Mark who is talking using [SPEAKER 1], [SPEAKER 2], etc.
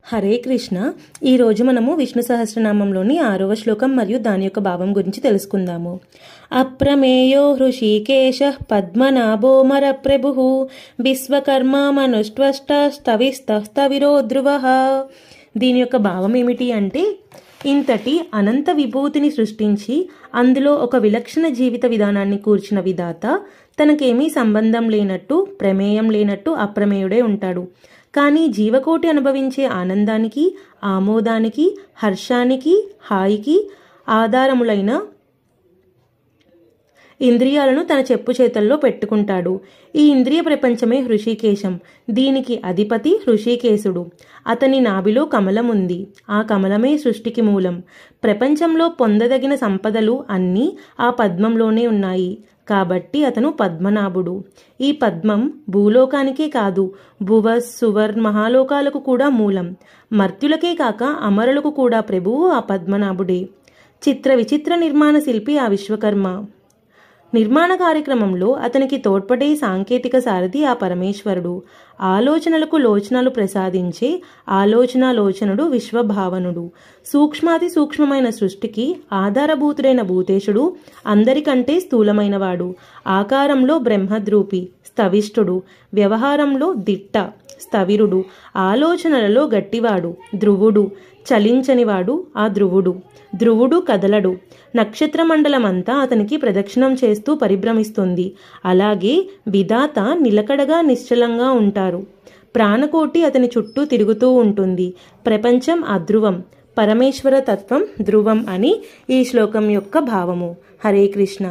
[SPEAKER 1] హరే కృష్ణ. ఈరోజు మనము విష్ణు సహస్రనామంలోని 6వ శ్లోకం మరియు దాని యొక్క భావం గురించి తెలుసుకుందాము. అప్రమేయో హృషీకేశ పద్మనాభో మరప్రభు విశ్వకర్మ మనుష్ట్వష్టవిస్తవిరో ధ్రువ. దీని యొక్క భావం ఏమిటి అంటే, ఇంతటి అనంత విభూతిని సృష్టించి అందులో ఒక విలక్షణ జీవిత విధానాన్ని కూర్చిన విధాత తనకేమీ సంబంధం లేనట్టు, ప్రమేయం లేనట్టు అప్రమేయుడే ఉంటాడు. కానీ జీవకోటి అనుభవించే ఆనందానికి, ఆమోదానికి, హర్షానికి, హాయికి ఆధారములైన ఇంద్రియాలను తన చెప్పు చేతల్లో పెట్టుకుంటాడు. ఈ ఇంద్రియ ప్రపంచమే హృషికేశం. దీనికి అధిపతి హృషికేశుడు. అతని నాభిలో కమలం ఉంది. ఆ కమలమే సృష్టికి మూలం. ప్రపంచంలో పొందదగిన సంపదలు అన్నీ ఆ పద్మంలోనే ఉన్నాయి. కాబట్టి అతను పద్మనాభుడు. ఈ పద్మం భూలోకానికే కాదు, భువ సువర్ మహాలోకాలకు కూడా మూలం. మర్త్యులకే కాక అమరులకు కూడా ప్రభువు ఆ పద్మనాభుడే. చిత్ర విచిత్ర నిర్మాణ శిల్పి ఆ విశ్వకర్మ. నిర్మాణ కార్యక్రమంలో అతనికి తోడ్పడే సాంకేతిక సారథి ఆ పరమేశ్వరుడు. ఆలోచనలకు లోచనలు ప్రసాదించే ఆలోచనాలోచనుడు విశ్వభావనుడు. సూక్ష్మాతి సూక్ష్మమైన సృష్టికి ఆధారభూతుడైన భూతేశుడు అందరికంటే స్థూలమైనవాడు. ఆకారంలో బ్రహ్మద్రూపి స్థవిష్ఠుడు, వ్యవహారంలో దిట్ట స్థవిరుడు, ఆలోచనలలో గట్టివాడు ధ్రువుడు, చలించనివాడు ఆ ధ్రువుడు. ధ్రువుడు కదలడు. నక్షత్ర మండలమంతా అతనికి ప్రదక్షిణం చేస్తూ పరిభ్రమిస్తుంది. అలాగే విధాత నిలకడగా నిశ్చలంగా ఉంటారు. ప్రాణకోటి అతని చుట్టూ తిరుగుతూ ఉంటుంది. ప్రపంచం అధ్రువం, పరమేశ్వర తత్వం ధ్రువం అని ఈ శ్లోకం యొక్క భావము. హరే కృష్ణ.